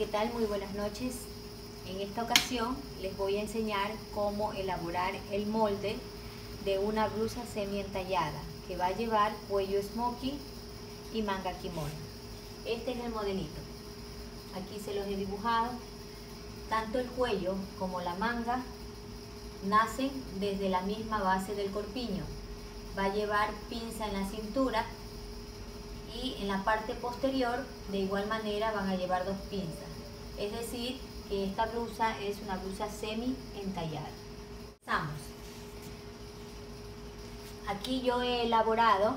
¿qué tal? Muy buenas noches. En esta ocasión les voy a enseñar cómo elaborar el molde de una blusa semi entallada que va a llevar cuello smoking y manga kimono. Este es el modelito. Aquí se los he dibujado. Tanto el cuello como la manga nacen desde la misma base del corpiño. Va a llevar pinza en la cintura y en la parte posterior de igual manera van a llevar dos pinzas. Es decir, que esta blusa es una blusa semi entallada. Empezamos. Aquí yo he elaborado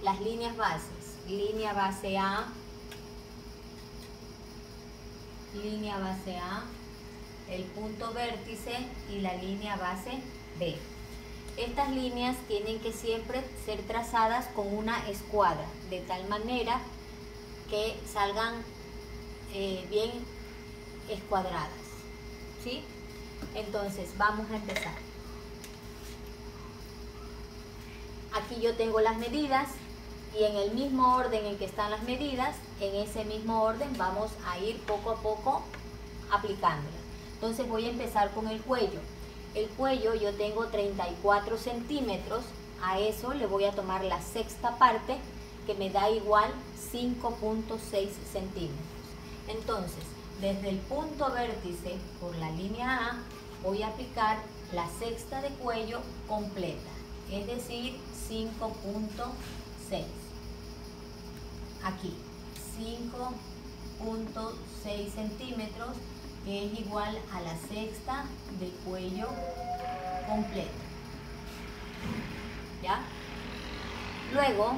las líneas bases. Línea base A, línea base A, el punto vértice y la línea base B. Estas líneas tienen que siempre ser trazadas con una escuadra, de tal manera que salgan bien escuadradas, ¿sí? Entonces vamos a empezar. Aquí yo tengo las medidas y en el mismo orden en que están las medidas, en ese mismo orden vamos a ir poco a poco aplicándolas. Entonces voy a empezar con el cuello. El cuello yo tengo 34 centímetros, a eso le voy a tomar la sexta parte que me da igual 5.6 centímetros. Entonces, desde el punto vértice por la línea A voy a aplicar la sexta de cuello completa, es decir, 5.6. Aquí, 5.6 centímetros, que es igual a la sexta de cuello completa. ¿Ya? Luego,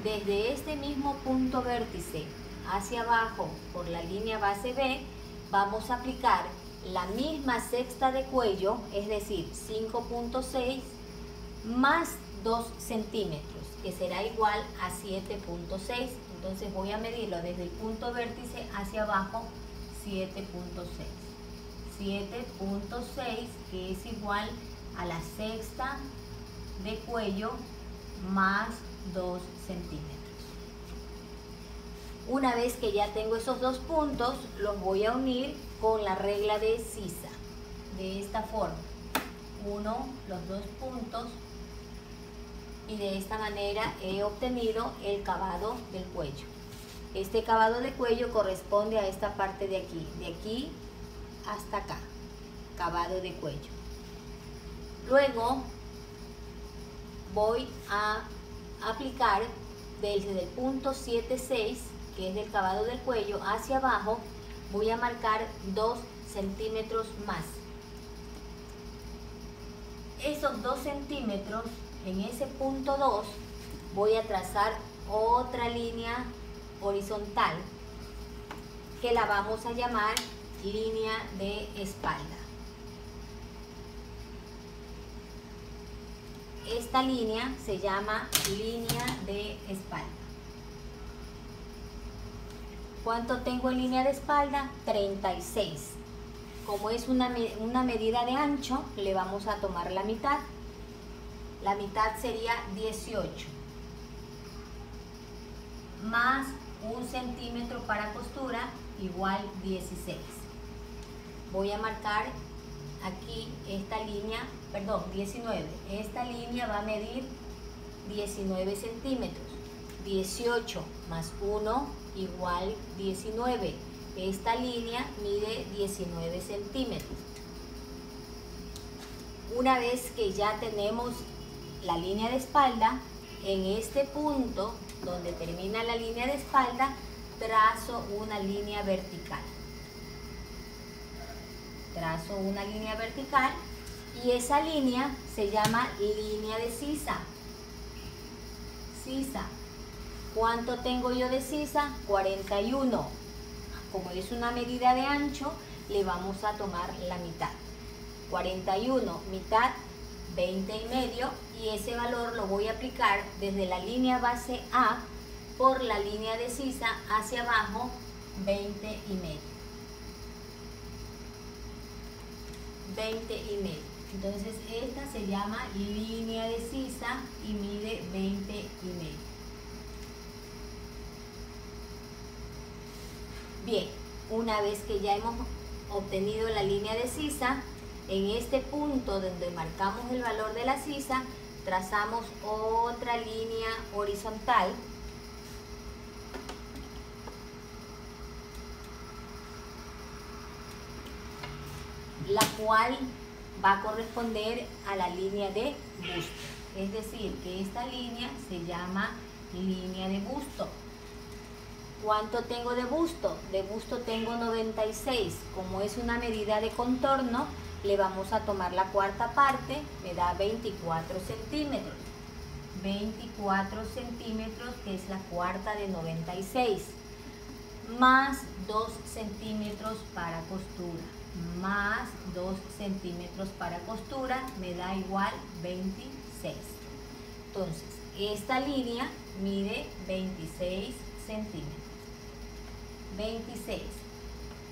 desde este mismo punto vértice hacia abajo por la línea base B, vamos a aplicar la misma sexta de cuello, es decir, 5.6 más 2 centímetros, que será igual a 7.6. Entonces voy a medirlo desde el punto vértice hacia abajo, 7.6. 7.6, que es igual a la sexta de cuello más 2 centímetros. Una vez que ya tengo esos dos puntos, los voy a unir con la regla de sisa, de esta forma. Uno los dos puntos y de esta manera he obtenido el cavado del cuello. Este cavado de cuello corresponde a esta parte de aquí hasta acá, cavado de cuello. Luego voy a aplicar desde el punto 7.6, que es del cavado del cuello, hacia abajo, voy a marcar 2 centímetros más. Esos 2 centímetros, en ese punto 2, voy a trazar otra línea horizontal que la vamos a llamar línea de espalda. Esta línea se llama línea de espalda. ¿Cuánto tengo en línea de espalda? 36. Como es una medida de ancho, le vamos a tomar la mitad. La mitad sería 18. Más 1 centímetro para costura, igual 16. Voy a marcar aquí esta línea, perdón, 19. Esta línea va a medir 19 centímetros. 18 más 1 igual 19. Esta línea mide 19 centímetros. Una vez que ya tenemos la línea de espalda, en este punto donde termina la línea de espalda, trazo una línea vertical. Trazo una línea vertical y esa línea se llama línea de sisa. Sisa. ¿Cuánto tengo yo de sisa? 41. Como es una medida de ancho, le vamos a tomar la mitad. 41, mitad, 20,5, y ese valor lo voy a aplicar desde la línea base A por la línea de sisa hacia abajo, 20,5. 20,5. Entonces esta se llama línea de sisa y mide 20,5. Bien, Una vez que ya hemos obtenido la línea de sisa, en este punto donde marcamos el valor de la sisa, trazamos otra línea horizontal la cual va a corresponder a la línea de busto. Es decir, que esta línea se llama línea de busto. ¿Cuánto tengo de busto? De busto tengo 96. Como es una medida de contorno, le vamos a tomar la cuarta parte, me da 24 centímetros. 24 centímetros, que es la cuarta de 96, más 2 centímetros para costura, más 2 centímetros para costura, me da igual 26. Entonces, esta línea mide 26 centímetros. 26.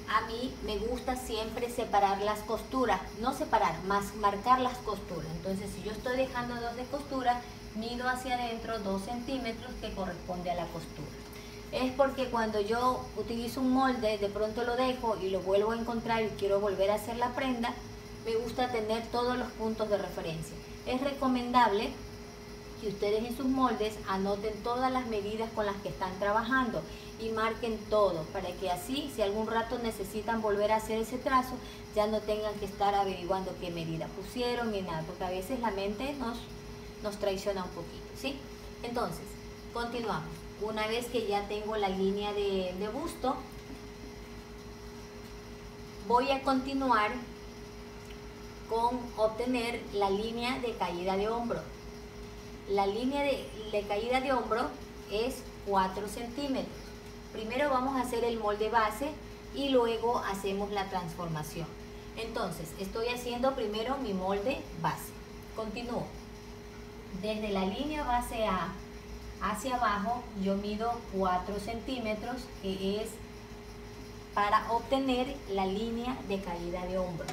A mí me gusta siempre separar las costuras, no separar, más marcar las costuras. Entonces, si yo estoy dejando 2 de costura, mido hacia adentro 2 centímetros que corresponde a la costura. Es porque cuando yo utilizo un molde, de pronto lo dejo y lo vuelvo a encontrar y quiero volver a hacer la prenda, me gusta tener todos los puntos de referencia. Es recomendable que ustedes en sus moldes anoten todas las medidas con las que están trabajando y marquen todo, para que así, si algún rato necesitan volver a hacer ese trazo, ya no tengan que estar averiguando qué medida pusieron ni nada, porque a veces la mente nos traiciona un poquito, ¿sí? Entonces, continuamos. Una vez que ya tengo la línea de busto, voy a continuar con obtener la línea de caída de hombro. La línea de caída de hombro es 4 centímetros. Primero vamos a hacer el molde base y luego hacemos la transformación. Entonces, estoy haciendo primero mi molde base. Continúo. Desde la línea base A hacia abajo, yo mido 4 centímetros, que es para obtener la línea de caída de hombro.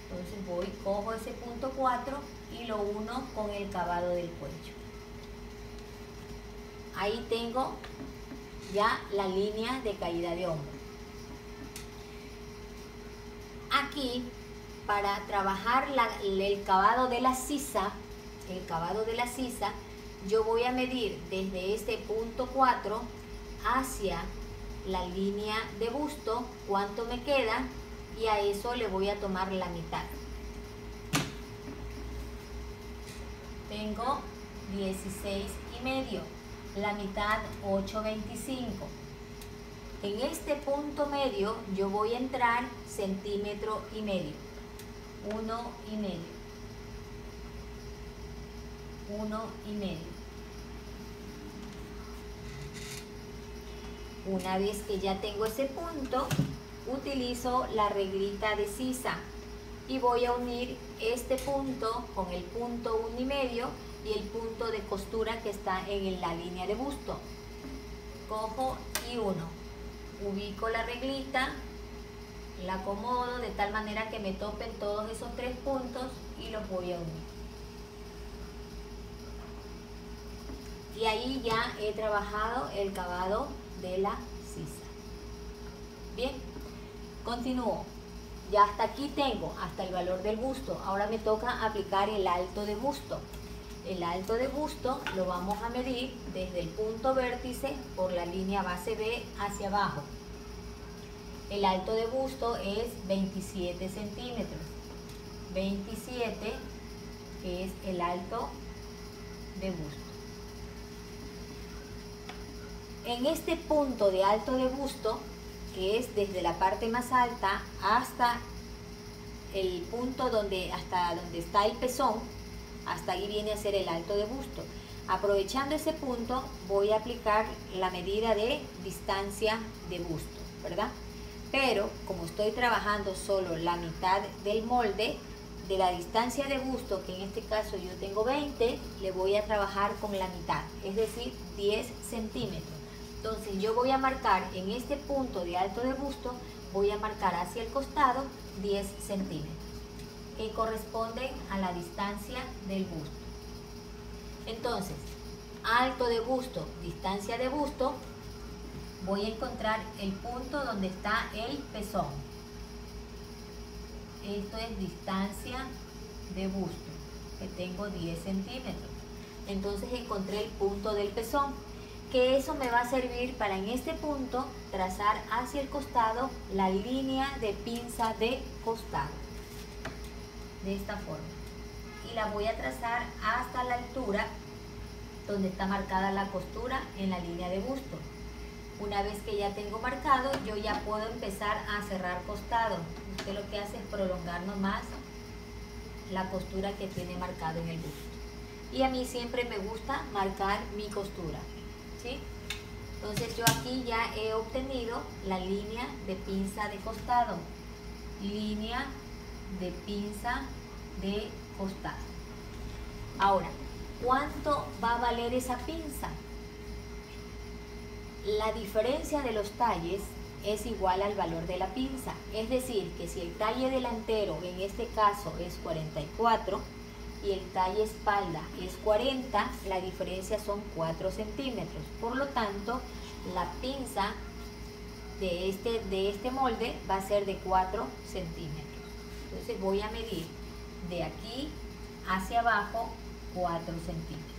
Entonces cojo ese punto 4 y lo uno con el cavado del cuello. Ahí tengo ya la línea de caída de hombro. Aquí, para trabajar el cavado de la sisa, yo voy a medir desde este punto 4 hacia la línea de busto, cuánto me queda, y a eso le voy a tomar la mitad. Tengo 16,5, la mitad 8,25. En este punto medio yo voy a entrar 1,5 centímetros, 1,5. 1,5. Una vez que ya tengo ese punto, utilizo la reglita de sisa y voy a unir este punto con el punto 1,5 y el punto de costura que está en la línea de busto. Cojo y uno. Ubico la reglita, la acomodo de tal manera que me topen todos esos 3 puntos y los voy a unir. Y ahí ya he trabajado el cavado de la sisa. Bien, continúo. Ya hasta aquí tengo, hasta el valor del busto. Ahora me toca aplicar el alto de busto. El alto de busto lo vamos a medir desde el punto vértice por la línea base B hacia abajo. El alto de busto es 27 centímetros. 27, que es el alto de busto. En este punto de alto de busto, que es desde la parte más alta hasta el punto hasta donde está el pezón, hasta ahí viene a ser el alto de busto. Aprovechando ese punto, voy a aplicar la medida de distancia de busto, ¿verdad? Pero como estoy trabajando solo la mitad del molde, de la distancia de busto, que en este caso yo tengo 20, le voy a trabajar con la mitad, es decir, 10 centímetros. Entonces yo voy a marcar en este punto de alto de busto, voy a marcar hacia el costado 10 centímetros, que corresponden a la distancia del busto. Entonces, alto de busto, distancia de busto, voy a encontrar el punto donde está el pezón. Esto es distancia de busto, que tengo 10 centímetros. Entonces encontré el punto del pezón, que eso me va a servir para en este punto trazar hacia el costado la línea de pinza de costado, de esta forma. Y la voy a trazar hasta la altura donde está marcada la costura en la línea de busto. Una vez que ya tengo marcado, yo ya puedo empezar a cerrar costado. Usted lo que hace es prolongar nomás la costura que tiene marcado en el busto. Y a mí siempre me gusta marcar mi costura, ¿sí? Entonces yo aquí ya he obtenido la línea de pinza de costado. Línea de pinza de costado. Ahora, ¿cuánto va a valer esa pinza? La diferencia de los talles es igual al valor de la pinza. Es decir, que si el talle delantero en este caso es 44 y el talle espalda es 40, la diferencia son 4 centímetros. Por lo tanto, la pinza de este molde va a ser de 4 centímetros. Entonces voy a medir de aquí hacia abajo 4 centímetros.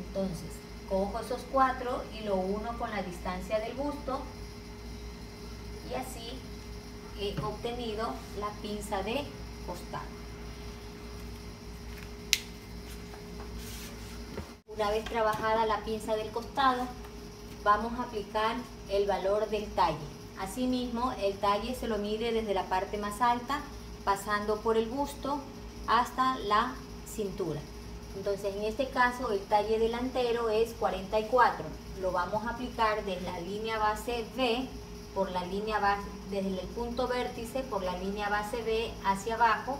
Entonces, cojo esos 4 y lo uno con la distancia del busto y así he obtenido la pinza de costado. Una vez trabajada la pinza del costado, vamos a aplicar el valor del talle. Asimismo, el talle se lo mide desde la parte más alta, pasando por el busto hasta la cintura. Entonces, en este caso, el talle delantero es 44. Lo vamos a aplicar desde la línea base B, por la línea base, desde el punto vértice, por la línea base B hacia abajo,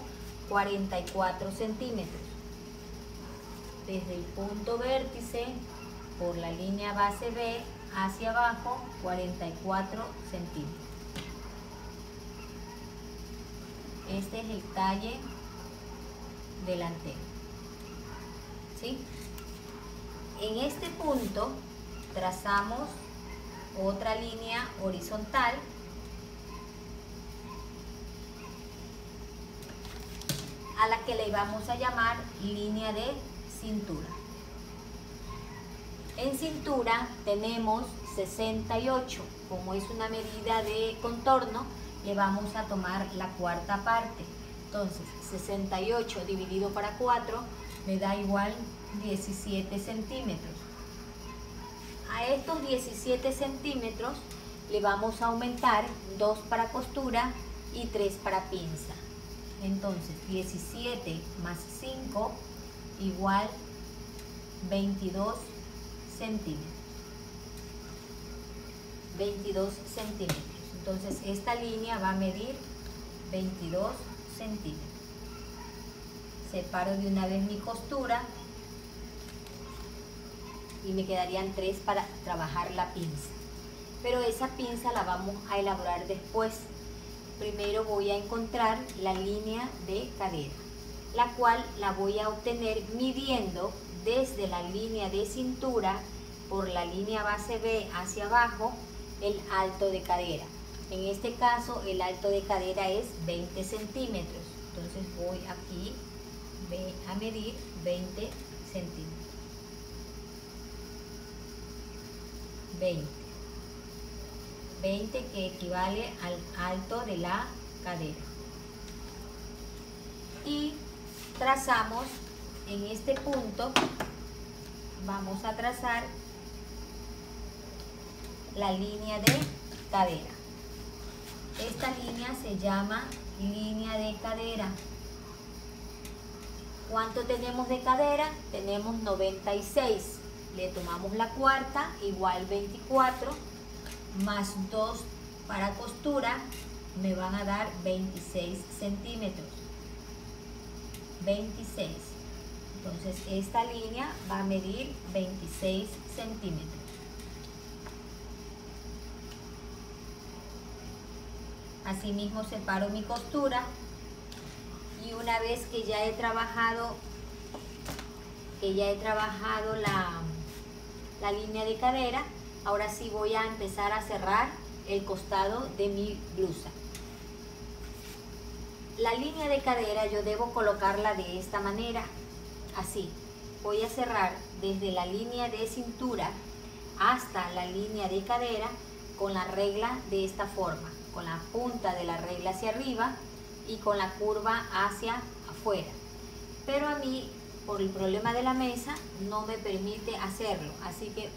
44 centímetros. Desde el punto vértice, por la línea base B hacia abajo, 44 centímetros. Este es el talle delantero. ¿Sí? En este punto trazamos otra línea horizontal a la que le vamos a llamar línea de cintura. En cintura tenemos 68. Como es una medida de contorno, le vamos a tomar la cuarta parte. Entonces, 68 dividido para 4 me da igual 17 centímetros. A estos 17 centímetros le vamos a aumentar 2 para costura y 3 para pinza. Entonces, 17 más 5 igual 22 centímetros. 22 centímetros. Entonces, esta línea va a medir 22 centímetros. Separo de una vez mi costura y me quedarían 3 para trabajar la pinza. Pero esa pinza la vamos a elaborar después. Primero voy a encontrar la línea de cadera, la cual la voy a obtener midiendo desde la línea de cintura por la línea base B hacia abajo el alto de cadera. En este caso el alto de cadera es 20 centímetros. Entonces voy aquí a medir 20 centímetros. 20 que equivale al alto de la cadera. Y trazamos en este punto, vamos a trazar la línea de cadera. Esta línea se llama línea de cadera. ¿Cuánto tenemos de cadera? Tenemos 96. Le tomamos la cuarta, igual 24, más 2 para costura, me van a dar 26 centímetros. 26. Entonces, esta línea va a medir 26 centímetros. Asimismo, separo mi costura y una vez que ya he trabajado la línea de cadera. Ahora sí voy a empezar a cerrar el costado de mi blusa. La línea de cadera yo debo colocarla de esta manera, así. Voy a cerrar desde la línea de cintura hasta la línea de cadera con la regla de esta forma, con la punta de la regla hacia arriba y con la curva hacia afuera. Pero a mí, por el problema de la mesa, no me permite hacerlo, así que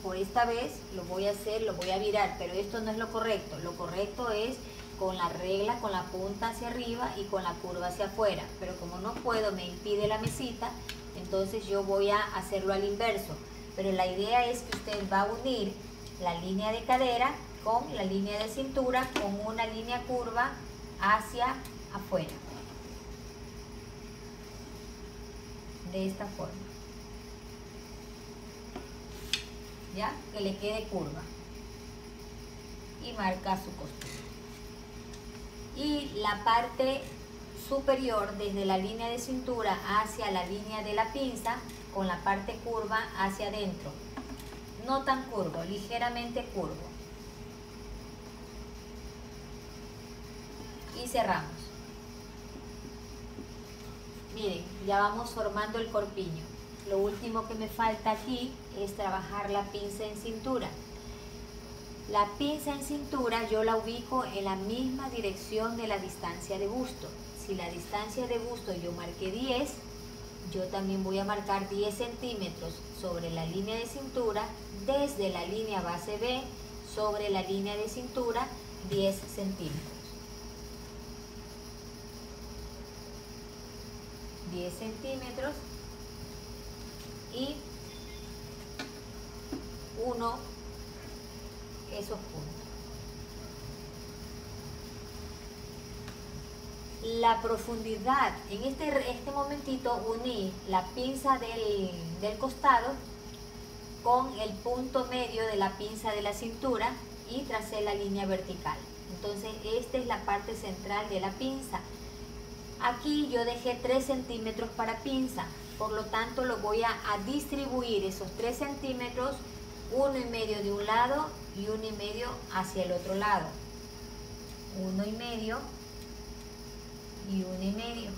por esta vez lo voy a hacer, lo voy a virar, pero esto no es lo correcto. Lo correcto es con la regla, con la punta hacia arriba y con la curva hacia afuera, pero como no puedo, me impide la mesita, entonces yo voy a hacerlo al inverso. Pero la idea es que usted va a unir la línea de cadera con la línea de cintura con una línea curva hacia afuera, de esta forma, ya que le quede curva, y marca su costura. Y la parte superior, desde la línea de cintura hacia la línea de la pinza, con la parte curva hacia adentro, no tan curvo, ligeramente curvo, y cerramos. Miren, ya vamos formando el corpiño. Lo último que me falta aquí es trabajar la pinza en cintura. La pinza en cintura yo la ubico en la misma dirección de la distancia de busto. Si la distancia de busto yo marqué 10, yo también voy a marcar 10 centímetros sobre la línea de cintura, desde la línea base B sobre la línea de cintura 10 centímetros. 10 centímetros y uno esos puntos. La profundidad, en este momentito uní la pinza del costado con el punto medio de la pinza de la cintura y tracé la línea vertical. Entonces esta es la parte central de la pinza. Aquí yo dejé 3 centímetros para pinza, por lo tanto lo voy a distribuir esos 3 centímetros, 1,5 de un lado y 1,5 hacia el otro lado. 1,5 y 1,5.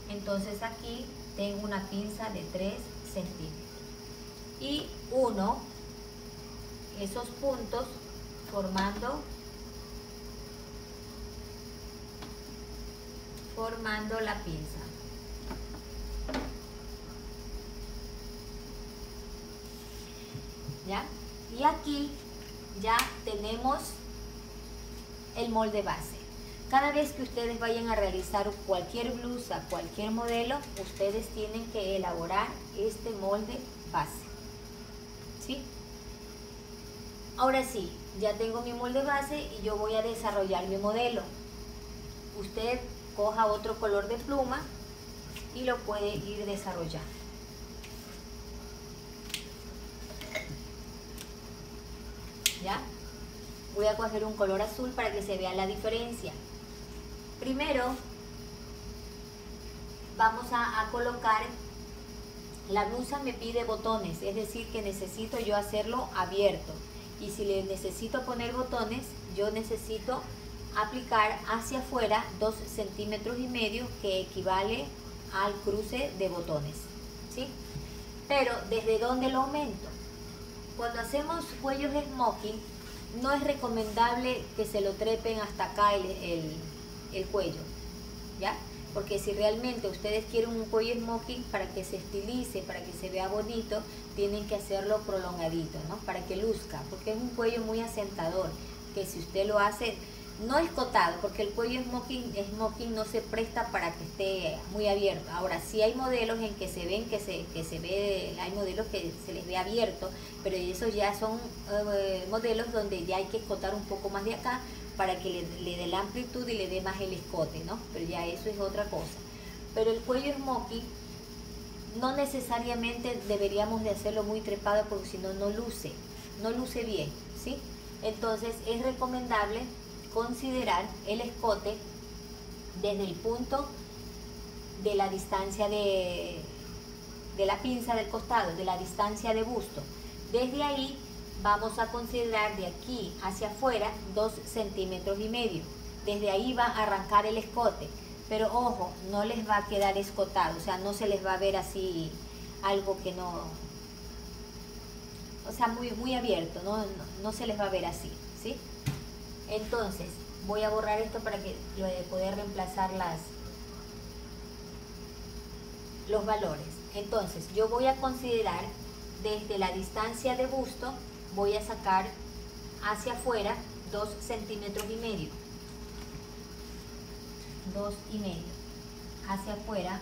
Entonces aquí tengo una pinza de 3 centímetros. Y uno esos puntos formando la pinza. ¿Ya? Y aquí ya tenemos el molde base. Cada vez que ustedes vayan a realizar cualquier blusa, cualquier modelo, ustedes tienen que elaborar este molde base. ¿Sí? Ahora sí, ya tengo mi molde base y yo voy a desarrollar mi modelo. Usted coja otro color de pluma y lo puede ir desarrollando. ¿Ya? Voy a coger un color azul para que se vea la diferencia. Primero vamos a colocar, la blusa me pide botones, es decir que necesito yo hacerlo abierto, y si le necesito poner botones, yo necesito aplicar hacia afuera 2,5 centímetros, que equivale al cruce de botones, ¿sí? Pero ¿desde dónde lo aumento? Cuando hacemos cuellos smoking, no es recomendable que se lo trepen hasta acá el cuello, ¿ya? Porque si realmente ustedes quieren un cuello smoking para que se estilice, para que se vea bonito, tienen que hacerlo prolongadito, ¿no? Para que luzca, porque es un cuello muy asentador, que si usted lo hace, no escotado, porque el cuello smoking no se presta para que esté muy abierto. Ahora sí hay modelos en que se ven hay modelos que se les ve abierto, pero esos ya son modelos donde ya hay que escotar un poco más de acá para que le dé la amplitud y le dé más el escote, ¿no? Pero ya eso es otra cosa. Pero el cuello smoking no necesariamente deberíamos de hacerlo muy trepado, porque si no, no luce bien, ¿sí? Entonces es recomendable considerar el escote desde el punto de la distancia de de la pinza del costado, de la distancia de busto. Desde ahí vamos a considerar de aquí hacia afuera 2 centímetros y medio. Desde ahí va a arrancar el escote, pero ojo, no les va a quedar escotado, o sea, no se les va a ver así algo que no, o sea, muy abierto, no se les va a ver así, ¿sí? Entonces, voy a borrar esto para que poder reemplazar los valores. Entonces, yo voy a considerar desde la distancia de busto, voy a sacar hacia afuera 2 centímetros y medio. 2,5 hacia afuera,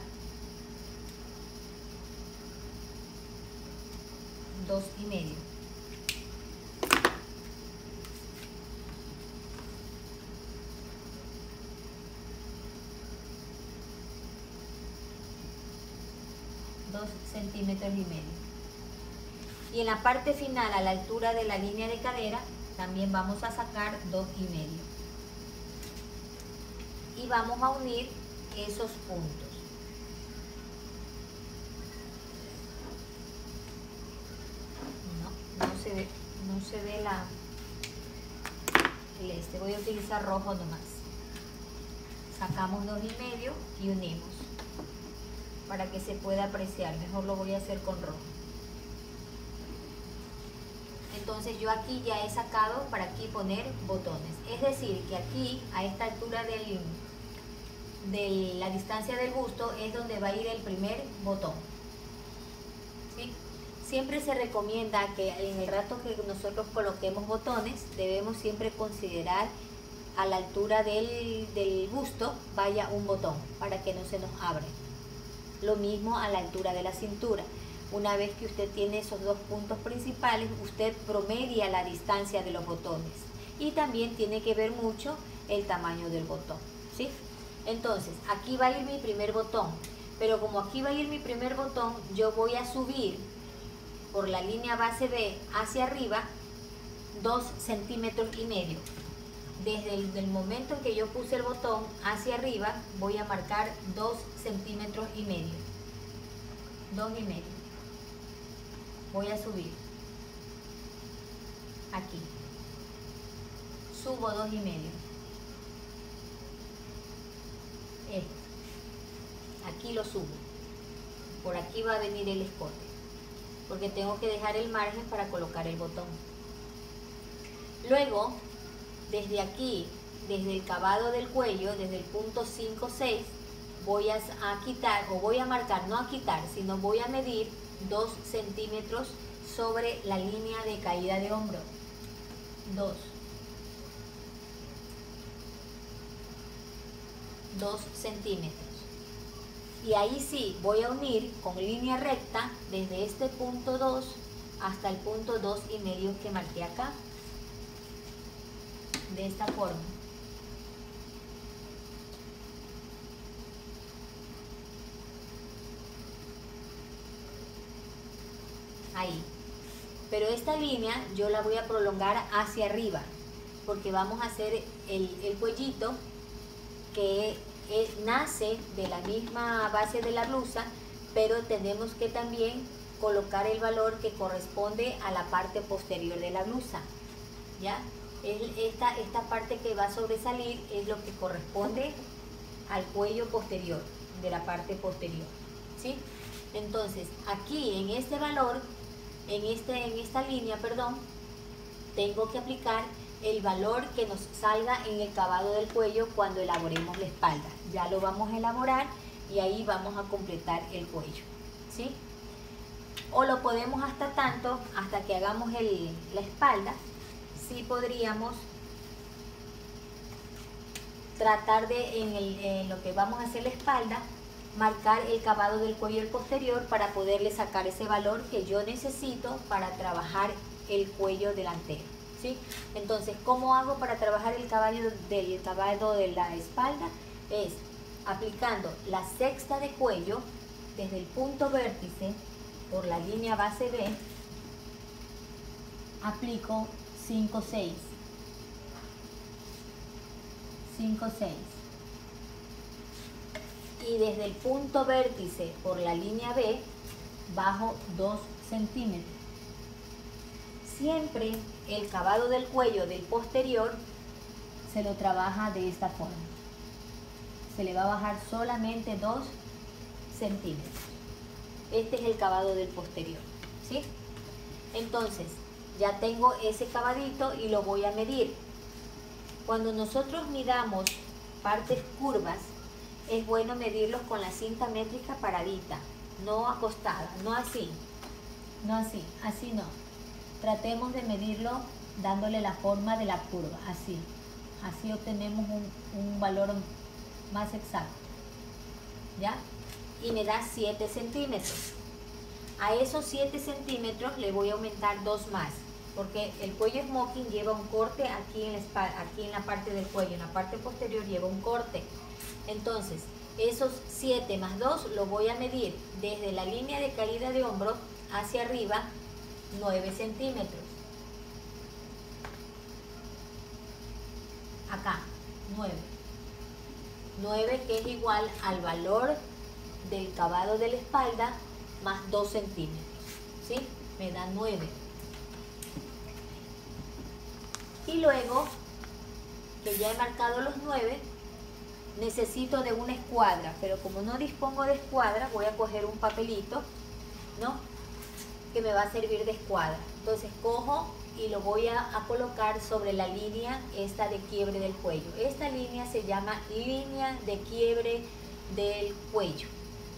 2,5. Centímetros y medio. Y en la parte final, a la altura de la línea de cadera, también vamos a sacar 2,5. Y vamos a unir esos puntos. No se ve el este. Voy a utilizar rojo nomás. Sacamos 2,5 y unimos para que se pueda apreciar. Mejor lo voy a hacer con rojo. Entonces yo aquí ya he sacado para aquí poner botones. Es decir, que aquí a esta altura de la distancia del busto es donde va a ir el primer botón. ¿Sí? Siempre se recomienda que en el rato que nosotros coloquemos botones, debemos siempre considerar a la altura del busto vaya un botón para que no se nos abra. Lo mismo a la altura de la cintura. Una vez que usted tiene esos dos puntos principales, usted promedia la distancia de los botones. Y también tiene que ver mucho el tamaño del botón, ¿sí? Entonces, aquí va a ir mi primer botón. Pero como aquí va a ir mi primer botón, yo voy a subir por la línea base B hacia arriba 2,5 centímetros. Desde el momento en que yo puse el botón hacia arriba, voy a marcar 2,5 centímetros. 2,5. Voy a subir. Aquí. Subo 2,5. Aquí lo subo. Por aquí va a venir el escote, porque tengo que dejar el margen para colocar el botón. Luego, desde aquí, desde el cavado del cuello, desde el punto 5,6, voy a quitar, o voy a marcar, no a quitar, sino voy a medir 2 centímetros sobre la línea de caída de hombro. 2 centímetros. Y ahí sí, voy a unir con línea recta desde este punto 2 hasta el punto 2,5 que marqué acá. De esta forma. Ahí. Pero esta línea yo la voy a prolongar hacia arriba, porque vamos a hacer el cuellito que nace de la misma base de la blusa, pero tenemos que también colocar el valor que corresponde a la parte posterior de la blusa, ¿ya? Esta parte que va a sobresalir es lo que corresponde al cuello posterior, de la parte posterior, ¿sí? Entonces, aquí en este valor, en esta línea, perdón, tengo que aplicar el valor que nos salga en el cavado del cuello cuando elaboremos la espalda. Ya lo vamos a elaborar y ahí vamos a completar el cuello, ¿sí? O lo podemos hasta que hagamos la espalda. Sí podríamos tratar de, en lo que vamos a hacer la espalda, marcar el cavado del cuello el posterior para poderle sacar ese valor que yo necesito para trabajar el cuello delantero, ¿sí? Entonces, ¿cómo hago para trabajar el cavado de la espalda? Es aplicando la sexta de cuello desde el punto vértice por la línea base B, aplico 5,6. 5,6. Y desde el punto vértice por la línea B bajo 2 centímetros. Siempre el cavado del cuello del posterior se lo trabaja de esta forma. Se le va a bajar solamente 2 centímetros. Este es el cavado del posterior, ¿sí? Entonces, ya tengo ese cavadito y lo voy a medir. Cuando nosotros midamos partes curvas, es bueno medirlos con la cinta métrica paradita, no acostada, no así, así no. Tratemos de medirlo dándole la forma de la curva, así. Así obtenemos un valor más exacto, ¿ya? Y me da 7 centímetros. A esos 7 centímetros le voy a aumentar 2 más, porque el cuello smoking lleva un corte aquí en la espalda, aquí en la parte del cuello, en la parte posterior lleva un corte. Entonces, esos 7 más 2 lo voy a medir desde la línea de caída de hombro hacia arriba, 9 centímetros. Acá, 9. 9 que es igual al valor del cavado de la espalda más 2 centímetros, ¿sí? Me da 9. Y luego, que ya he marcado los 9, necesito de una escuadra, pero como no dispongo de escuadra, voy a coger un papelito, ¿no? Que me va a servir de escuadra. Entonces cojo y lo voy a colocar sobre la línea esta de quiebre del cuello. Esta línea se llama línea de quiebre del cuello.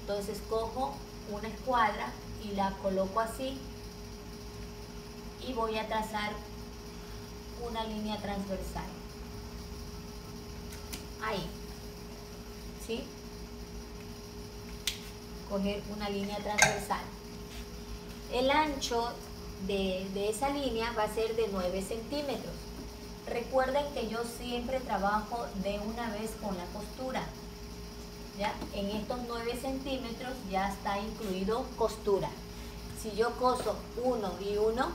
Entonces cojo una escuadra y la coloco así y voy a trazar una línea transversal. Ahí, ¿sí? Coger una línea transversal. El ancho de esa línea va a ser de 9 centímetros. Recuerden que yo siempre trabajo de una vez con la costura. ¿Ya? En estos 9 centímetros ya está incluido costura. Si yo coso 1 y 1,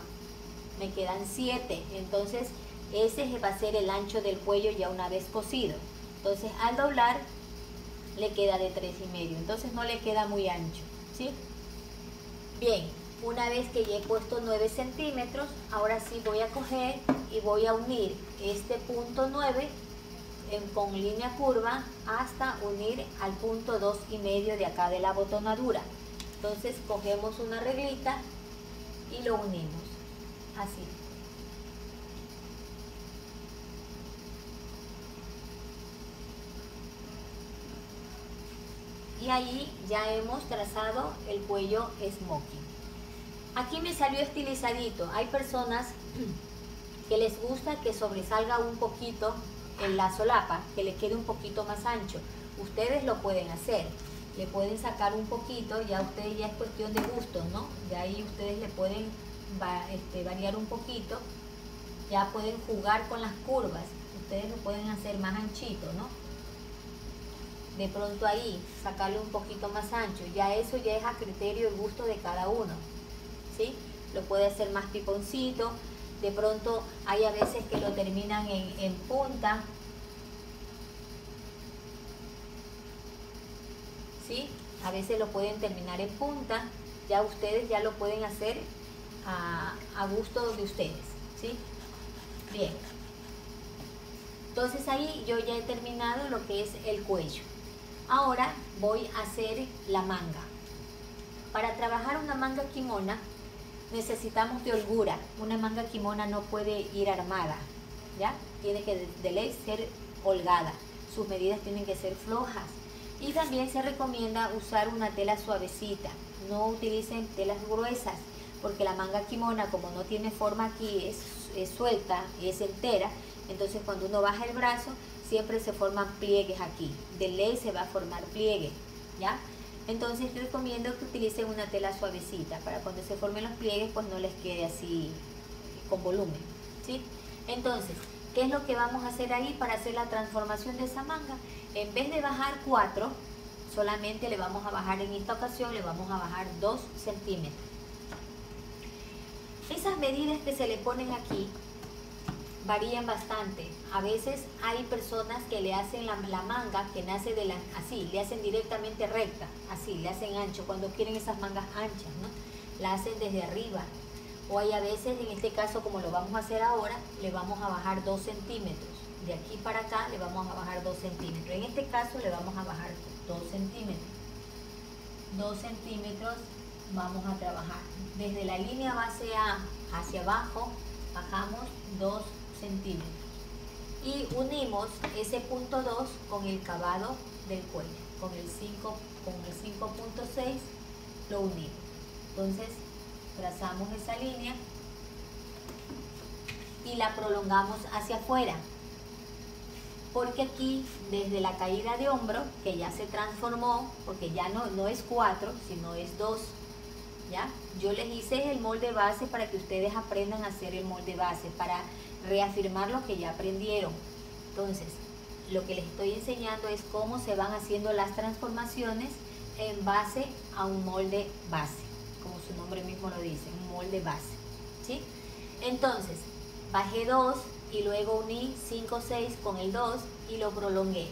me quedan 7. Entonces, ese va a ser el ancho del cuello ya una vez cosido. Entonces, al doblar, le queda de 3,5. Entonces, no le queda muy ancho, ¿sí? Bien, una vez que ya he puesto 9 centímetros, ahora sí voy a coger y voy a unir este punto 9 con línea curva hasta unir al punto 2,5 de acá de la botonadura. Entonces cogemos una reglita y lo unimos así. Y ahí ya hemos trazado el cuello smoking. Aquí me salió estilizadito. Hay personas que les gusta que sobresalga un poquito en la solapa, que le quede un poquito más ancho. Ustedes lo pueden hacer, le pueden sacar un poquito, ya ustedes ya es cuestión de gusto, ¿no? De ahí ustedes le pueden variar un poquito, ya pueden jugar con las curvas, ustedes lo pueden hacer más anchito, ¿no? De pronto ahí, sacarle un poquito más ancho, ya eso ya es a criterio y gusto de cada uno, ¿sí? Lo puede hacer más piponcito. De pronto hay a veces que lo terminan en punta, ¿sí? A veces lo pueden terminar en punta, ya ustedes ya lo pueden hacer a gusto de ustedes, ¿sí? Bien, entonces ahí yo ya he terminado lo que es el cuello. Ahora voy a hacer la manga. Para trabajar una manga kimona necesitamos de holgura. Una manga kimona no puede ir armada, ¿ya? Tiene que de ley ser holgada. Sus medidas tienen que ser flojas. Y también se recomienda usar una tela suavecita. No utilicen telas gruesas, porque la manga kimona, como no tiene forma aquí, es suelta, es entera. Entonces cuando uno baja el brazo, siempre se forman pliegues aquí. De ley se va a formar pliegue, ¿ya? Entonces yo recomiendo que utilicen una tela suavecita para cuando se formen los pliegues pues no les quede así con volumen, ¿sí? Entonces, ¿qué es lo que vamos a hacer ahí para hacer la transformación de esa manga? En vez de bajar 4, solamente le vamos a bajar en esta ocasión, le vamos a bajar 2 centímetros. Esas medidas que se le ponen aquí varían bastante. A veces hay personas que le hacen la manga que nace así, le hacen directamente recta, así, le hacen ancho, cuando quieren esas mangas anchas, ¿no? La hacen desde arriba. O hay a veces, en este caso, como lo vamos a hacer ahora, le vamos a bajar 2 centímetros. De aquí para acá le vamos a bajar 2 centímetros. En este caso le vamos a bajar 2 centímetros. 2 centímetros vamos a trabajar. Desde la línea base A hacia abajo, bajamos 2 centímetros. Y unimos ese punto 2 con el cavado del cuello. Con el 5.6 lo unimos. Entonces, trazamos esa línea y la prolongamos hacia afuera, porque aquí desde la caída de hombro, que ya se transformó, porque ya no es 4 sino es 2, ¿ya? Yo les hice el molde base para que ustedes aprendan a hacer el molde base, para reafirmar lo que ya aprendieron. Entonces, lo que les estoy enseñando es cómo se van haciendo las transformaciones en base a un molde base, como su nombre mismo lo dice, un molde base, ¿sí? Entonces, bajé 2 y luego uní 5.6 con el 2 y lo prolongué.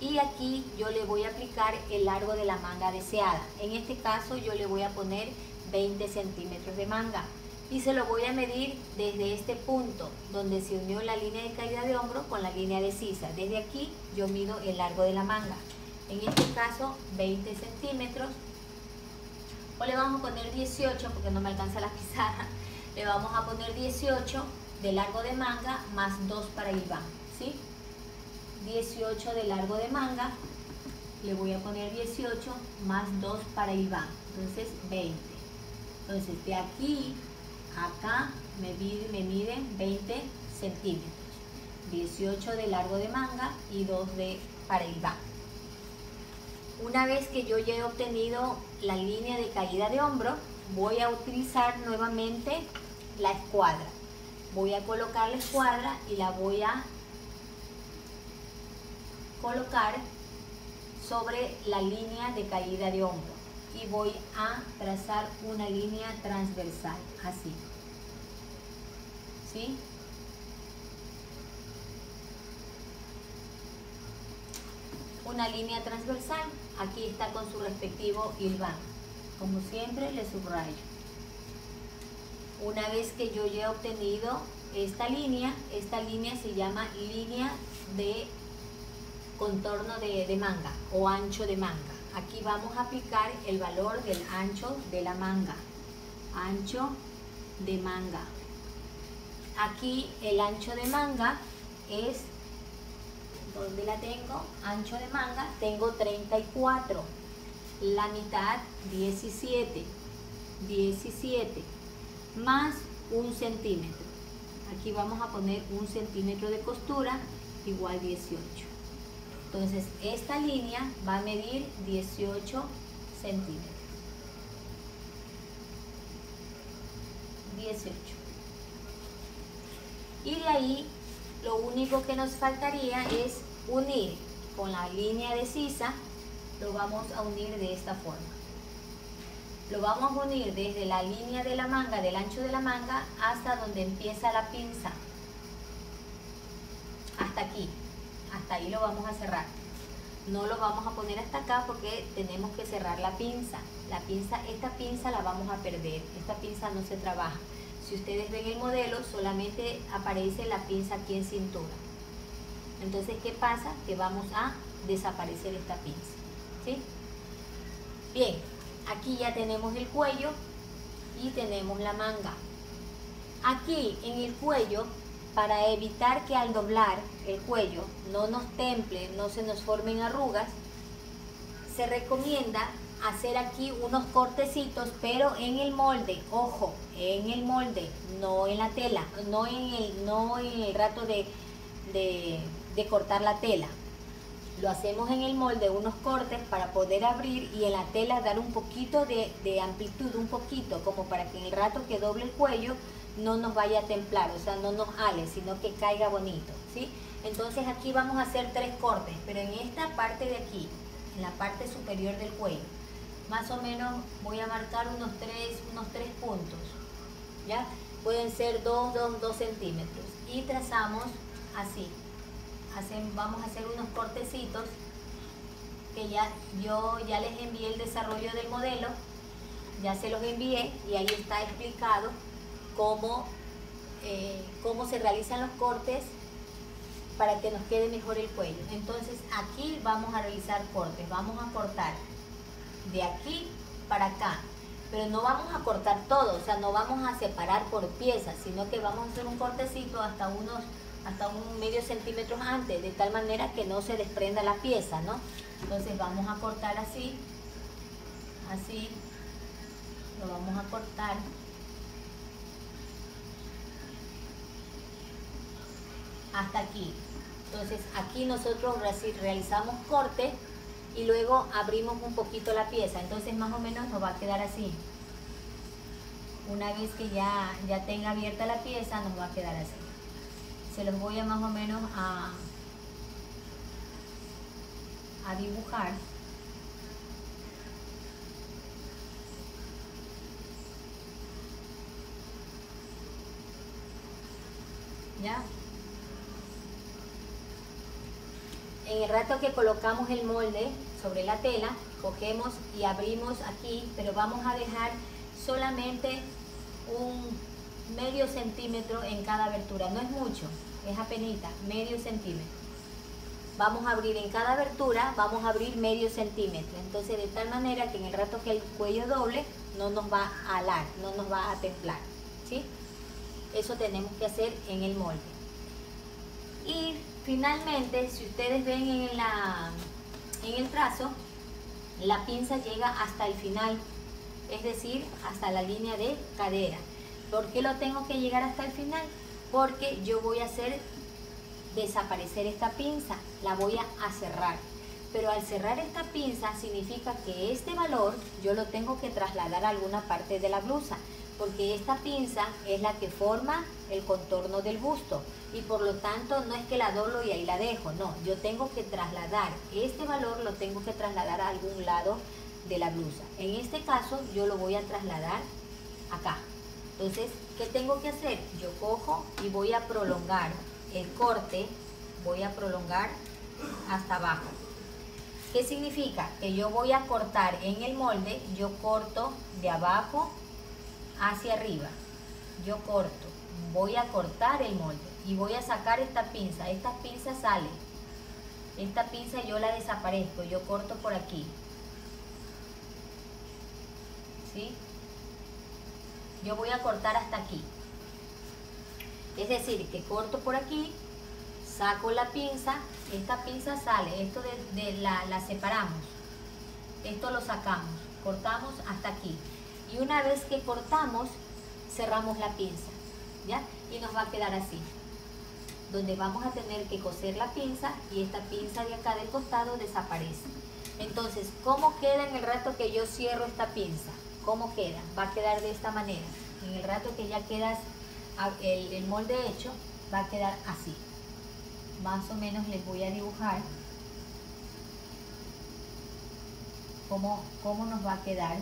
Y aquí yo le voy a aplicar el largo de la manga deseada. En este caso yo le voy a poner 20 centímetros de manga y se lo voy a medir desde este punto donde se unió la línea de caída de hombro con la línea de sisa. Desde aquí yo mido el largo de la manga. En este caso 20 centímetros. O le vamos a poner 18 porque no me alcanza la pizarra. Le vamos a poner 18 de largo de manga más 2 para el hilván, ¿sí? 18 de largo de manga, le voy a poner 18 más 2 para el hilván, entonces 20. Entonces de aquí a acá me miden 20 centímetros. 18 de largo de manga y 2 para el hilván. Una vez que yo ya he obtenido la línea de caída de hombro, voy a utilizar nuevamente la escuadra. Voy a colocar la escuadra y la voy a colocar sobre la línea de caída de hombro y voy a trazar una línea transversal, así, ¿sí? Una línea transversal, aquí está con su respectivo hilván. Como siempre le subrayo. Una vez que yo ya he obtenido esta línea se llama línea de contorno de manga o ancho de manga. Aquí vamos a aplicar el valor del ancho de la manga. Ancho de manga. Aquí el ancho de manga es, ¿dónde la tengo? Ancho de manga, tengo 34. La mitad 17. 17 más 1 centímetro. Aquí vamos a poner 1 centímetro de costura igual 18. Entonces esta línea va a medir 18 centímetros. 18. Y de ahí lo único que nos faltaría es unir con la línea de sisa. Lo vamos a unir de esta forma. Lo vamos a unir desde la línea de la manga, del ancho de la manga, hasta donde empieza la pinza. Hasta aquí. Hasta ahí lo vamos a cerrar. No lo vamos a poner hasta acá porque tenemos que cerrar la pinza. Esta pinza la vamos a perder. Esta pinza no se trabaja. Si ustedes ven el modelo, solamente aparece la pinza aquí en cintura. Entonces, ¿qué pasa? Que vamos a desaparecer esta pinza, ¿sí? Bien, aquí ya tenemos el cuello y tenemos la manga. Aquí en el cuello, para evitar que al doblar el cuello no nos temple, no se nos formen arrugas, se recomienda hacer aquí unos cortecitos, pero en el molde, ojo, en el molde, no en la tela, no en el rato de cortar la tela. Lo hacemos en el molde, unos cortes para poder abrir y en la tela dar un poquito de amplitud, un poquito, como para que en el rato que doble el cuello no nos vaya a templar, o sea, no nos ale, sino que caiga bonito, ¿sí? Entonces aquí vamos a hacer 3 cortes, pero en esta parte de aquí, en la parte superior del cuello, más o menos voy a marcar unos tres puntos, ¿ya? pueden ser 2 centímetros, y trazamos así. Vamos a hacer unos cortecitos que yo ya les envié el desarrollo del modelo, ya se los envié y ahí está explicado cómo se realizan los cortes para que nos quede mejor el cuello. Entonces aquí vamos a realizar cortes, vamos a cortar de aquí para acá, pero no vamos a cortar todo, o sea, no vamos a separar por piezas, sino que vamos a hacer un cortecito hasta un medio centímetro antes, de tal manera que no se desprenda la pieza, ¿no? Entonces vamos a cortar así, lo vamos a cortar. Hasta aquí. Entonces aquí nosotros realizamos corte y luego abrimos un poquito la pieza, entonces más o menos nos va a quedar así. Una vez que ya tenga abierta la pieza, nos va a quedar así. Se los voy a más o menos a dibujar. ¿Ya? En el rato que colocamos el molde sobre la tela, cogemos y abrimos aquí, pero vamos a dejar solamente un medio centímetro en cada abertura, no es mucho, es apenita, medio centímetro. Vamos a abrir en cada abertura, vamos a abrir medio centímetro, entonces de tal manera que en el rato que el cuello doble no nos va a alar, no nos va a templar, ¿sí? Eso tenemos que hacer en el molde. Y finalmente, si ustedes ven en el trazo, la pinza llega hasta el final, es decir, hasta la línea de cadera. ¿Por qué lo tengo que llegar hasta el final? Porque yo voy a hacer desaparecer esta pinza, la voy a cerrar. Pero al cerrar esta pinza significa que este valor yo lo tengo que trasladar a alguna parte de la blusa, porque esta pinza es la que forma el contorno del busto y por lo tanto no es que la doblo y ahí la dejo, no, yo tengo que trasladar este valor, lo tengo que trasladar a algún lado de la blusa. En este caso yo lo voy a trasladar acá. Entonces, ¿qué tengo que hacer? Yo cojo y voy a prolongar el corte, voy a prolongar hasta abajo. ¿Qué significa? Que yo voy a cortar en el molde, yo corto de abajo hacia arriba, yo corto, voy a cortar el molde y voy a sacar esta pinza sale, esta pinza yo la desaparezco, yo corto por aquí, ¿sí? Yo voy a cortar hasta aquí, es decir, que corto por aquí, saco la pinza, esta pinza sale, esto la separamos, esto lo sacamos, cortamos hasta aquí. Y una vez que cortamos, cerramos la pinza, ¿ya? Y nos va a quedar así, donde vamos a tener que coser la pinza y esta pinza de acá del costado desaparece. Entonces, ¿cómo queda en el rato que yo cierro esta pinza? ¿Cómo queda? Va a quedar de esta manera. En el rato que ya queda el molde hecho, va a quedar así. Más o menos les voy a dibujar cómo nos va a quedar.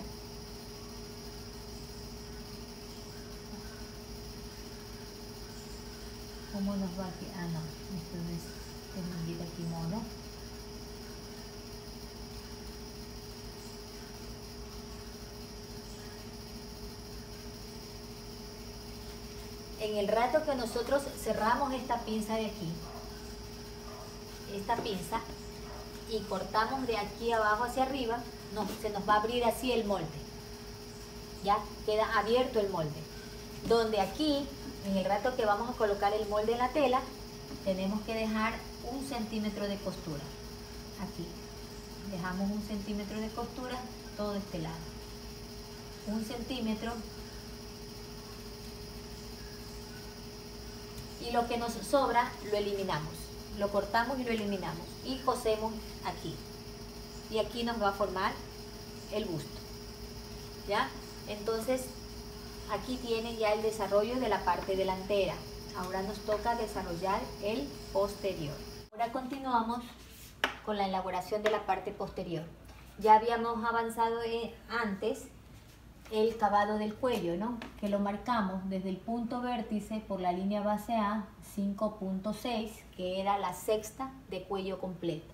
¿Cómo nos va a quedar? Ah, no, esto no es manguita kimono. En el rato que nosotros cerramos esta pinza de aquí, esta pinza, y cortamos de aquí abajo hacia arriba, se nos va a abrir así el molde. Ya queda abierto el molde. Donde aquí, en el rato que vamos a colocar el molde en la tela, tenemos que dejar 1 centímetro de costura. Aquí. Dejamos 1 centímetro de costura todo este lado. 1 centímetro. Y lo que nos sobra lo eliminamos. Lo cortamos y lo eliminamos. Y cosemos aquí. Y aquí nos va a formar el busto. ¿Ya? Entonces, aquí tiene ya el desarrollo de la parte delantera. Ahora nos toca desarrollar el posterior. Ahora continuamos con la elaboración de la parte posterior. Ya habíamos avanzado antes el cavado del cuello, ¿no? Que lo marcamos desde el punto vértice por la línea base A, 5.6, que era la sexta de cuello completo.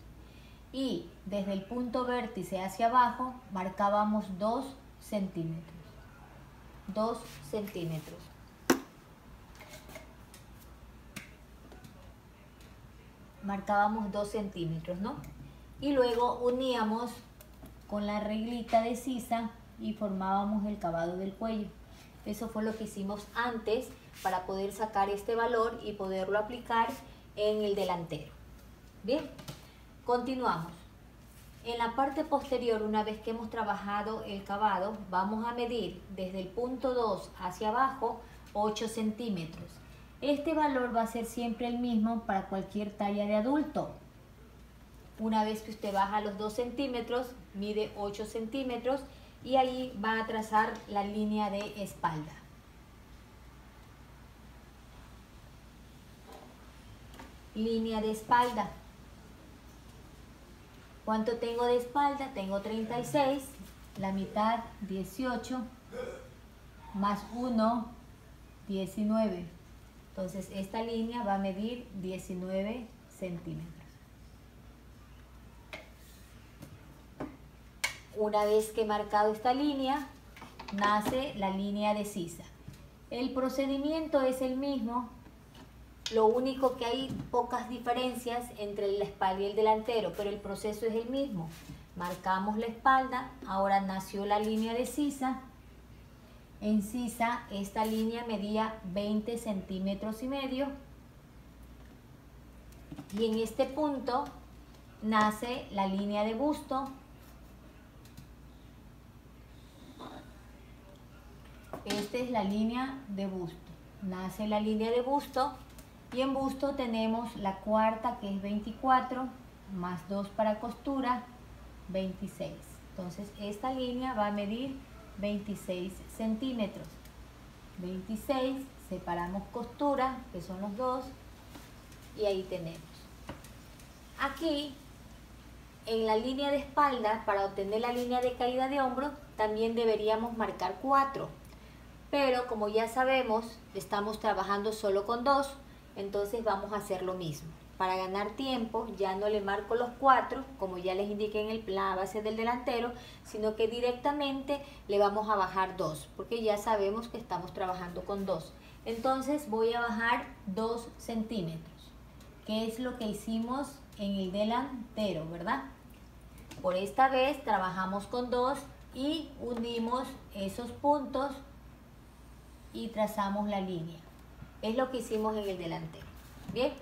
Y desde el punto vértice hacia abajo marcábamos 2 centímetros. 2 centímetros. Marcábamos 2 centímetros, ¿no? Y luego uníamos con la reglita de sisa y formábamos el cavado del cuello. Eso fue lo que hicimos antes para poder sacar este valor y poderlo aplicar en el delantero. Bien, continuamos. En la parte posterior, una vez que hemos trabajado el cavado, vamos a medir desde el punto 2 hacia abajo 8 centímetros. Este valor va a ser siempre el mismo para cualquier talla de adulto. Una vez que usted baja los 2 centímetros, mide 8 centímetros y ahí va a trazar la línea de espalda. Línea de espalda. ¿Cuánto tengo de espalda? Tengo 36, la mitad 18, más 1, 19. Entonces esta línea va a medir 19 centímetros. Una vez que he marcado esta línea, nace la línea de sisa. El procedimiento es el mismo, lo único que hay pocas diferencias entre la espalda y el delantero, pero el proceso es el mismo. Marcamos la espalda, ahora nació la línea de sisa. En sisa esta línea medía 20 centímetros y medio. Y en este punto nace la línea de busto. Esta es la línea de busto. Nace la línea de busto y en busto tenemos la cuarta que es 24 más 2 para costura, 26. Entonces esta línea va a medir 26 centímetros. 26, separamos costura, que son los dos, y ahí tenemos. Aquí, en la línea de espalda, para obtener la línea de caída de hombro, también deberíamos marcar 4. Pero como ya sabemos, estamos trabajando solo con 2, entonces vamos a hacer lo mismo. Para ganar tiempo, ya no le marco los 4, como ya les indiqué en la base del delantero, sino que directamente le vamos a bajar 2, porque ya sabemos que estamos trabajando con 2. Entonces voy a bajar 2 centímetros, que es lo que hicimos en el delantero, ¿verdad? Por esta vez trabajamos con 2 y unimos esos puntos y trazamos la línea. Es lo que hicimos en el delantero. Bien.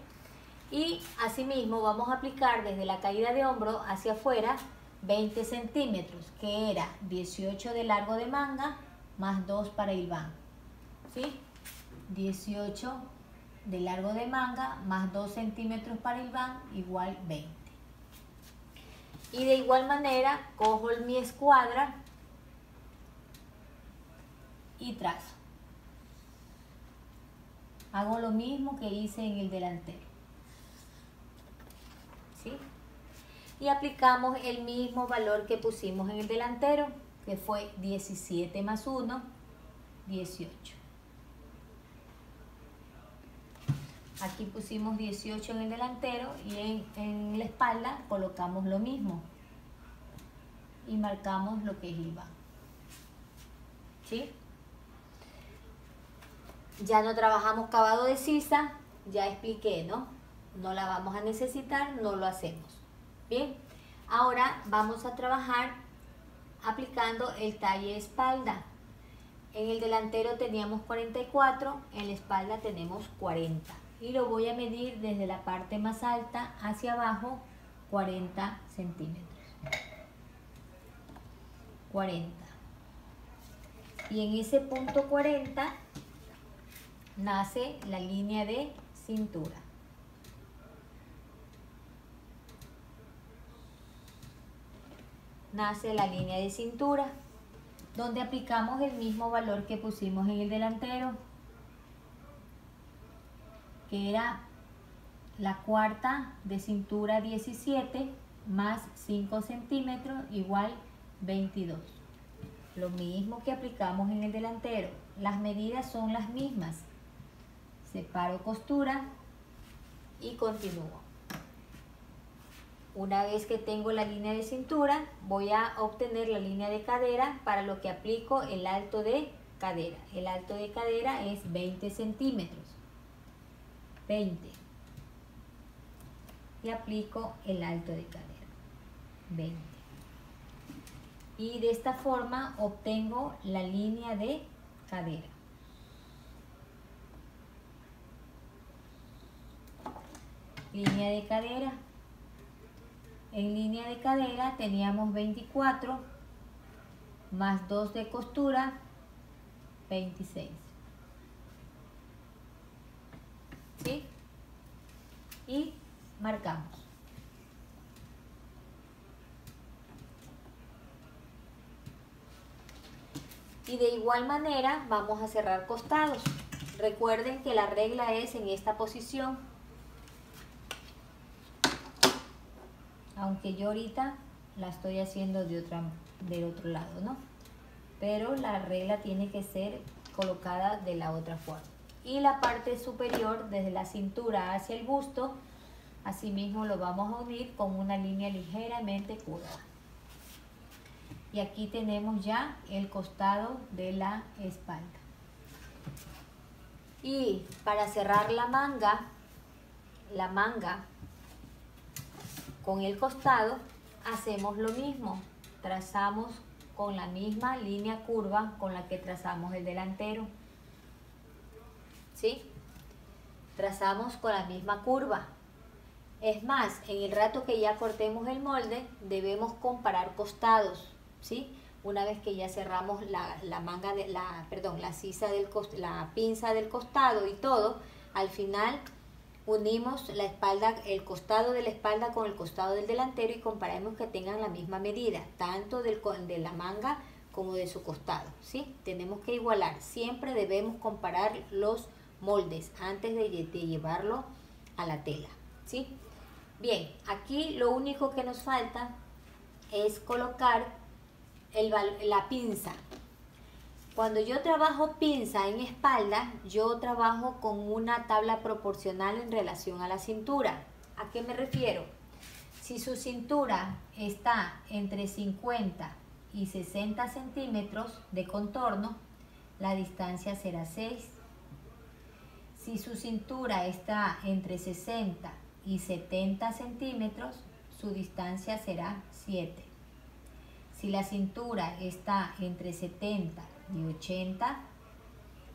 Y asimismo vamos a aplicar desde la caída de hombro hacia afuera 20 centímetros, que era 18 de largo de manga más 2 para hilván. ¿Sí? 18 de largo de manga más 2 centímetros para hilván igual 20. Y de igual manera cojo mi escuadra y trazo. Hago lo mismo que hice en el delantero. ¿Sí? Y aplicamos el mismo valor que pusimos en el delantero, que fue 17 más 1, 18. Aquí pusimos 18 en el delantero y en la espalda colocamos lo mismo. Y marcamos lo que es hilván. ¿Sí? Ya no trabajamos cavado de sisa, ya expliqué, ¿no? No la vamos a necesitar, no lo hacemos. Bien, ahora vamos a trabajar aplicando el talle espalda. En el delantero teníamos 44, en la espalda tenemos 40. Y lo voy a medir desde la parte más alta hacia abajo, 40 centímetros. 40. Y en ese punto 40 nace la línea de cintura. Nace la línea de cintura, donde aplicamos el mismo valor que pusimos en el delantero, que era la cuarta de cintura 17 más 5 centímetros igual 22. Lo mismo que aplicamos en el delantero. Las medidas son las mismas. Separo costura y continúo. Una vez que tengo la línea de cintura, voy a obtener la línea de cadera, para lo que aplico el alto de cadera. El alto de cadera es 20 centímetros. 20. Y aplico el alto de cadera. 20. Y de esta forma obtengo la línea de cadera. Línea de cadera. En línea de cadera teníamos 24 más 2 de costura, 26. ¿Sí? Y marcamos. Y de igual manera vamos a cerrar costados. Recuerden que la regla es en esta posición. Aunque yo ahorita la estoy haciendo del otro lado, ¿no? Pero la regla tiene que ser colocada de la otra forma. Y la parte superior, desde la cintura hacia el busto, asimismo lo vamos a unir con una línea ligeramente curva. Y aquí tenemos ya el costado de la espalda. Y para cerrar la manga con el costado, hacemos lo mismo. Trazamos con la misma línea curva con la que trazamos el delantero. ¿Sí? Trazamos con la misma curva. Es más, en el rato que ya cortemos el molde, debemos comparar costados. ¿Sí? Una vez que ya cerramos la pinza del costado y todo, al final unimos la espalda, el costado de la espalda con el costado del delantero y comparemos que tengan la misma medida, tanto de la manga como de su costado, ¿sí? Tenemos que igualar, siempre debemos comparar los moldes antes de llevarlo a la tela, ¿sí? Bien, aquí lo único que nos falta es colocar la pinza. Cuando yo trabajo pinza en espalda, yo trabajo con una tabla proporcional en relación a la cintura. ¿A qué me refiero? Si su cintura está entre 50 y 60 centímetros de contorno, la distancia será 6. Si su cintura está entre 60 y 70 centímetros, su distancia será 7. Si la cintura está entre 70 y 80,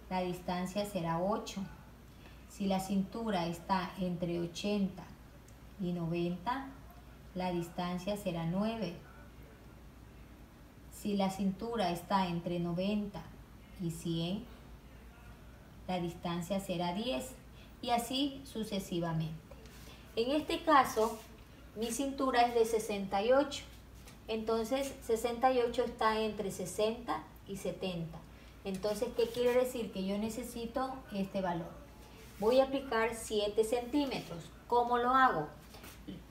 la distancia será 8. Si la cintura está entre 80 y 90, la distancia será 9. Si la cintura está entre 90 y 100, la distancia será 10, y así sucesivamente. En este caso, mi cintura es de 68. Entonces, 68 está entre 60 y 70. Entonces, ¿qué quiere decir? Que yo necesito este valor. Voy a aplicar 7 centímetros. ¿Cómo lo hago?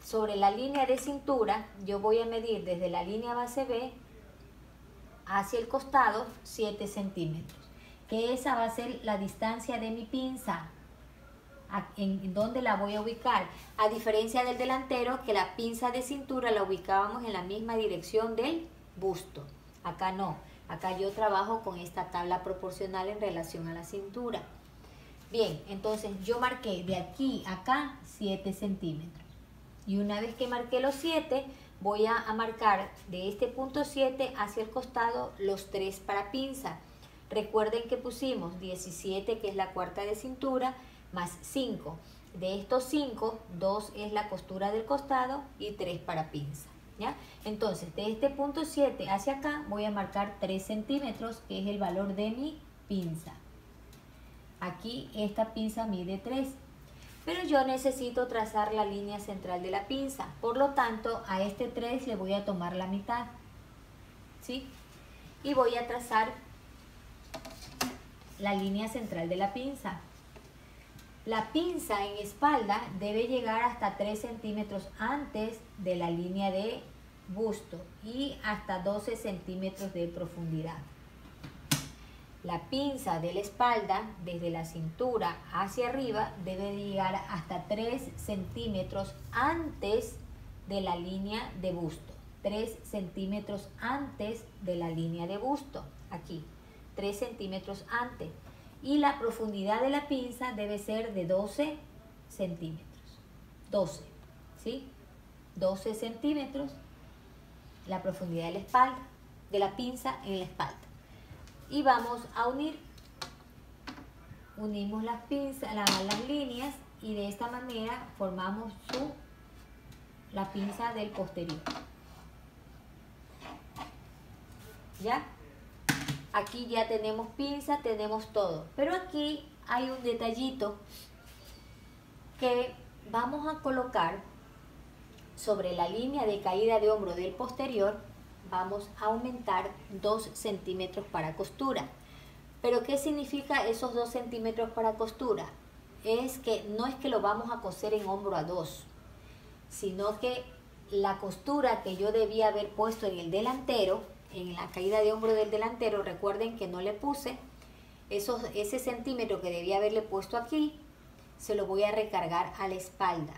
Sobre la línea de cintura, yo voy a medir desde la línea base B hacia el costado 7 centímetros. Que esa va a ser la distancia de mi pinza. ¿En dónde la voy a ubicar? A diferencia del delantero, que la pinza de cintura la ubicábamos en la misma dirección del busto. Acá no, acá yo trabajo con esta tabla proporcional en relación a la cintura. Bien, entonces yo marqué de aquí a acá 7 centímetros. Y una vez que marqué los 7, voy a marcar de este punto 7 hacia el costado los 3 para pinza. Recuerden que pusimos 17, que es la cuarta de cintura, más 5. De estos 5, 2 es la costura del costado y 3 para pinza, ¿ya? Entonces, de este punto 7 hacia acá voy a marcar 3 centímetros, que es el valor de mi pinza. Aquí esta pinza mide 3, pero yo necesito trazar la línea central de la pinza. Por lo tanto, a este 3 le voy a tomar la mitad, ¿sí? Y voy a trazar la línea central de la pinza. La pinza en espalda debe llegar hasta 3 centímetros antes de la línea de busto y hasta 12 centímetros de profundidad. La pinza de la espalda, desde la cintura hacia arriba, debe llegar hasta 3 centímetros antes de la línea de busto. 3 centímetros antes de la línea de busto. Aquí, 3 centímetros antes. Y la profundidad de la pinza debe ser de 12 centímetros. 12, ¿sí? 12 centímetros la profundidad de la espalda, de la pinza en la espalda. Y vamos a unir. Unimos las pinzas, las líneas, y de esta manera formamos la pinza del posterior. ¿Ya? Aquí ya tenemos pinza, tenemos todo. Pero aquí hay un detallito que vamos a colocar sobre la línea de caída de hombro del posterior. Vamos a aumentar 2 centímetros para costura. ¿Pero qué significa esos 2 centímetros para costura? Es que no es que lo vamos a coser en hombro a 2, sino que la costura que yo debía haber puesto en el delantero, en la caída de hombro del delantero, recuerden que no le puse ese centímetro que debía haberle puesto aquí, se lo voy a recargar a la espalda.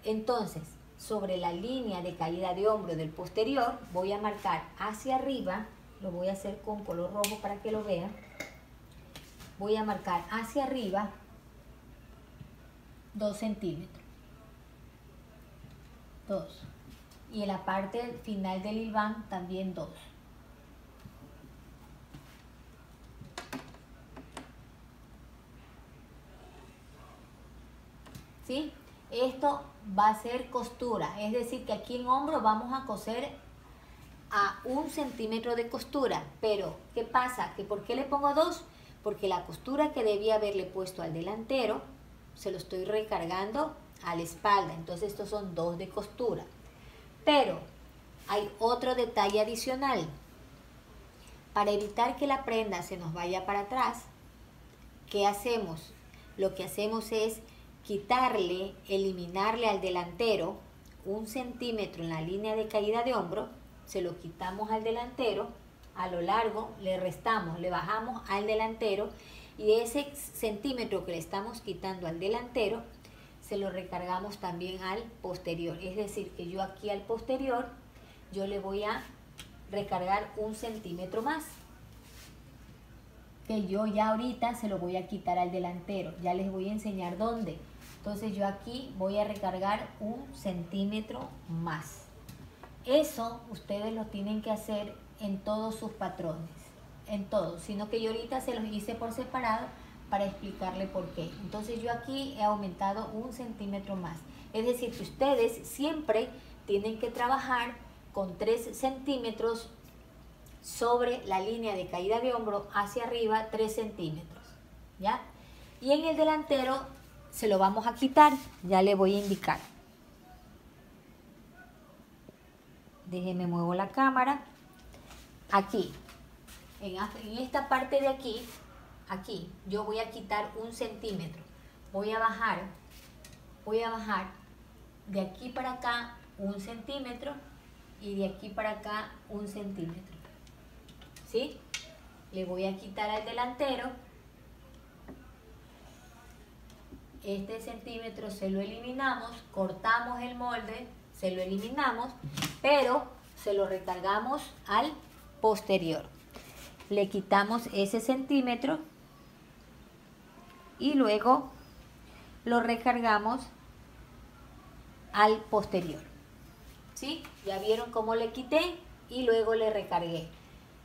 Entonces, sobre la línea de caída de hombro del posterior, voy a marcar hacia arriba, lo voy a hacer con color rojo para que lo vean. Voy a marcar hacia arriba 2 centímetros. 2. Y en la parte final del hilván también 2. ¿Sí? Esto va a ser costura, es decir que aquí en hombro vamos a coser a 1 centímetro de costura. Pero ¿qué pasa? ¿Que por qué le pongo 2? Porque la costura que debía haberle puesto al delantero se lo estoy recargando a la espalda, entonces estos son 2 de costura. Pero hay otro detalle adicional. Para evitar que la prenda se nos vaya para atrás, ¿qué hacemos? Lo que hacemos es quitarle, eliminarle al delantero 1 centímetro en la línea de caída de hombro, se lo quitamos al delantero, a lo largo le restamos, le bajamos al delantero, y ese centímetro que le estamos quitando al delantero se lo recargamos también al posterior. Es decir, que yo aquí al posterior, yo le voy a recargar 1 centímetro más, que yo ya ahorita se lo voy a quitar al delantero. Ya les voy a enseñar dónde. Entonces yo aquí voy a recargar 1 centímetro más. Eso ustedes lo tienen que hacer en todos sus patrones, en todos, sino que yo ahorita se los hice por separado para explicarle por qué. Entonces yo aquí he aumentado 1 centímetro más. Es decir, que ustedes siempre tienen que trabajar con 3 centímetros sobre la línea de caída de hombro, hacia arriba 3 centímetros, ¿ya? Y en el delantero se lo vamos a quitar, ya le voy a indicar. Déjenme muevo la cámara. Aquí, en esta parte de aquí, yo voy a quitar 1 centímetro. Voy a bajar de aquí para acá 1 centímetro y de aquí para acá 1 centímetro. ¿Sí? Le voy a quitar al delantero. Este centímetro se lo eliminamos, cortamos el molde, se lo eliminamos, pero se lo recargamos al posterior. Le quitamos ese centímetro y luego lo recargamos al posterior. ¿Sí? Ya vieron cómo le quité y luego le recargué.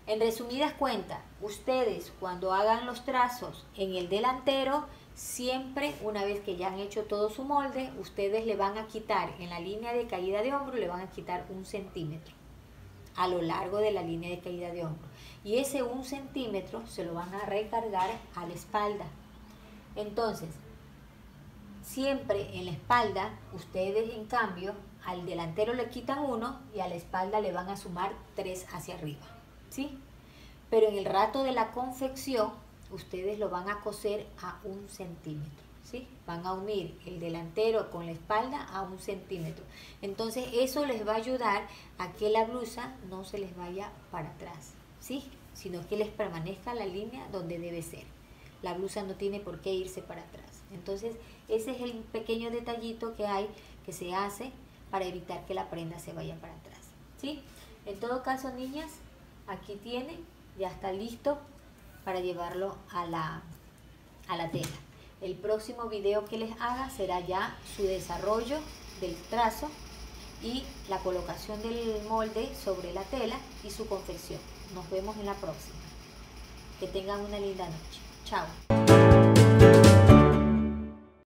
En resumidas cuentas, ustedes cuando hagan los trazos en el delantero, siempre una vez que ya han hecho todo su molde, ustedes le van a quitar en la línea de caída de hombro, le van a quitar 1 centímetro a lo largo de la línea de caída de hombro. Y ese 1 centímetro se lo van a recargar a la espalda. Entonces, siempre en la espalda, ustedes en cambio, al delantero le quitan 1 y a la espalda le van a sumar 3 hacia arriba. ¿Sí? Pero en el rato de la confección, ustedes lo van a coser a 1 centímetro. ¿sí? Van a unir el delantero con la espalda a 1 centímetro. Entonces eso les va a ayudar a que la blusa no se les vaya para atrás, ¿sí? Sino que les permanezca la línea donde debe ser. La blusa no tiene por qué irse para atrás. Entonces ese es el pequeño detallito que hay, que se hace para evitar que la prenda se vaya para atrás, ¿sí? En todo caso, niñas, aquí tienen, ya está listo para llevarlo a la tela. El próximo video que les haga será ya su desarrollo del trazo y la colocación del molde sobre la tela y su confección. Nos vemos en la próxima. Que tengan una linda noche. Chao.